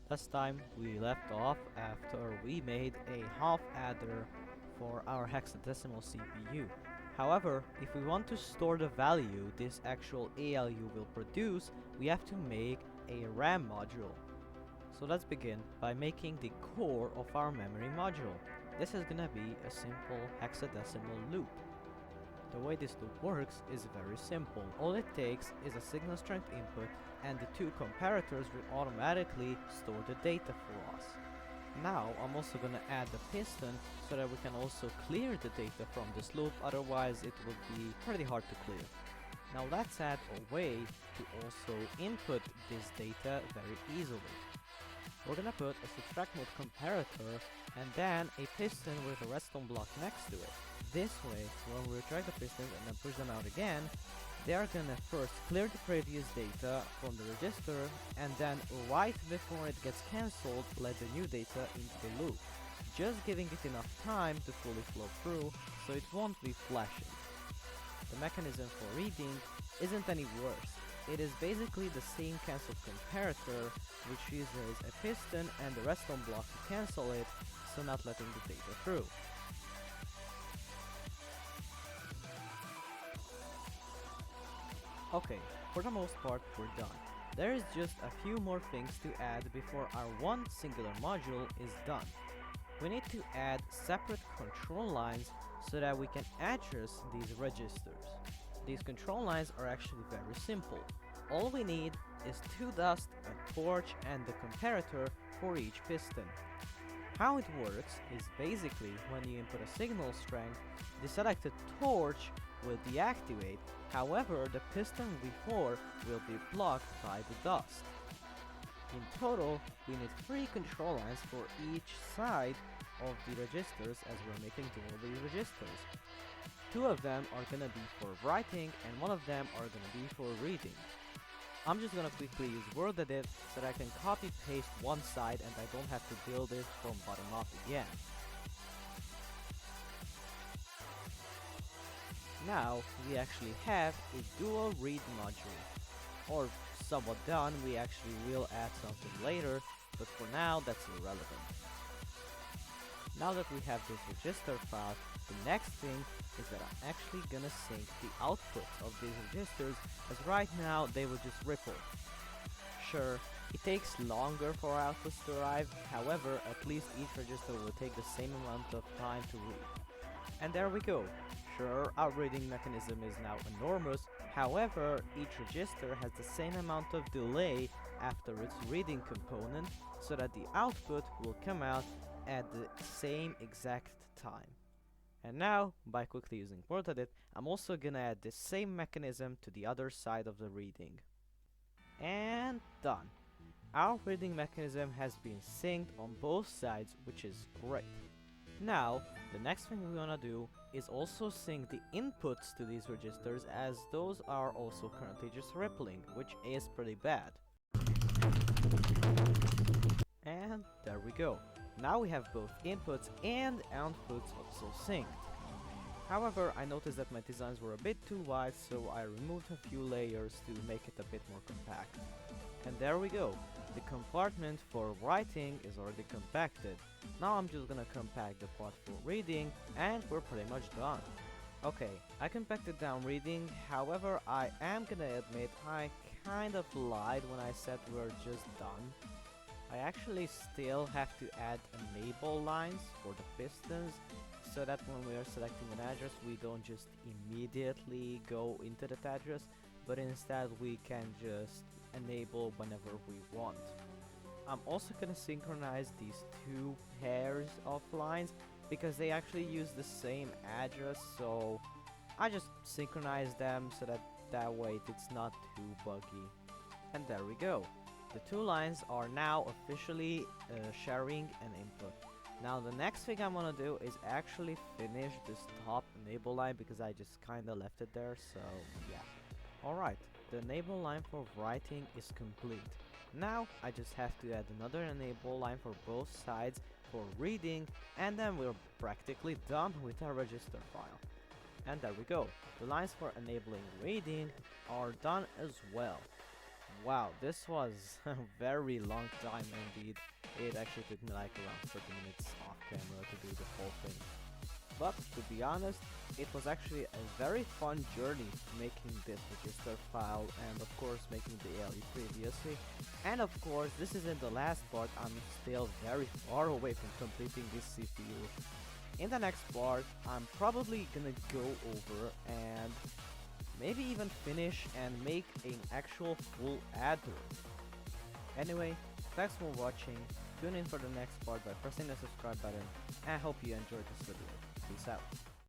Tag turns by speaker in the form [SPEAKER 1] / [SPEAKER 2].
[SPEAKER 1] Last time we left off after we made a half adder for our hexadecimal CPU. However, if we want to store the value this actual ALU will produce, we have to make a RAM module. So let's begin by making the core of our memory module. This is gonna be a simple hexadecimal loop. The way this loop works is very simple. All it takes is a signal strength input and the two comparators will automatically store the data for us. Now I'm also gonna add the piston so that we can also clear the data from this loop, otherwise it would be pretty hard to clear. Now let's add a way to also input this data very easily. We're gonna put a subtract mode comparator and then a piston with a redstone block next to it. This way, when we retract the pistons and then push them out again, they are gonna first clear the previous data from the register and then right before it gets cancelled, let the new data into the loop, just giving it enough time to fully flow through so it won't be flashing. The mechanism for reading isn't any worse. It is basically the same cancelled comparator, which uses a piston and a redstone block to cancel it, so not letting the data through. Okay, for the most part we're done. There is just a few more things to add before our one singular module is done. We need to add separate control lines so that we can address these registers. These control lines are actually very simple. All we need is 2 dust, a torch and the comparator for each piston. How it works is basically when you input a signal strength, the selected torch will deactivate, however the piston before will be blocked by the dust. In total, we need 3 control lines for each side of the registers as we're making dual registers. 2 of them are gonna be for writing and 1 of them are gonna be for reading. I'm just gonna quickly use word edit so that I can copy paste one side and I don't have to build it from bottom up again. Now we actually have a dual read module. Or somewhat done, we actually will add something later, but for now that's irrelevant. Now that we have this register file, the next thing is that I'm actually gonna sync the output of these registers, as right now they will just ripple. Sure, it takes longer for our outputs to arrive, however at least each register will take the same amount of time to read. And there we go. Sure, our reading mechanism is now enormous, however each register has the same amount of delay after its reading component, so that the output will come out at the same exact time. And now, by quickly using word edit, I'm also gonna add the same mechanism to the other side of the reading. And done! Our reading mechanism has been synced on both sides, which is great. Now, the next thing we wanna do is also sync the inputs to these registers, as those are also currently just rippling, which is pretty bad. And there we go. Now we have both inputs and outputs also synced. However, I noticed that my designs were a bit too wide, so I removed a few layers to make it a bit more compact. And there we go. The compartment for writing is already compacted. Now I'm just gonna compact the part for reading and we're pretty much done. Okay, I compacted down reading, however I am gonna admit I kind of lied when I said we're just done. I actually still have to add enable lines for the pistons, so that when we are selecting an address we don't just immediately go into that address, but instead we can just enable whenever we want. I'm also gonna synchronize these 2 pairs of lines because they actually use the same address, so I just synchronize them so that way it's not too buggy. And there we go. The 2 lines are now officially sharing an input. Now the next thing I'm gonna do is actually finish this top enable line because I just kinda left it there, so yeah. Alright, the enable line for writing is complete. Now I just have to add another enable line for both sides for reading, and then we're practically done with our register file. And there we go. The lines for enabling reading are done as well. Wow, this was a very long time indeed. It actually took me like around 30 minutes off camera to do the whole thing. But to be honest, it was actually a very fun journey making this register file and of course making the ALE previously. And of course, this isn't the last part. I'm still very far away from completing this CPU. In the next part, I'm probably gonna go over and maybe even finish and make an actual full adder. Anyway, thanks for watching. Tune in for the next part by pressing the subscribe button, and I hope you enjoyed this video. Peace out.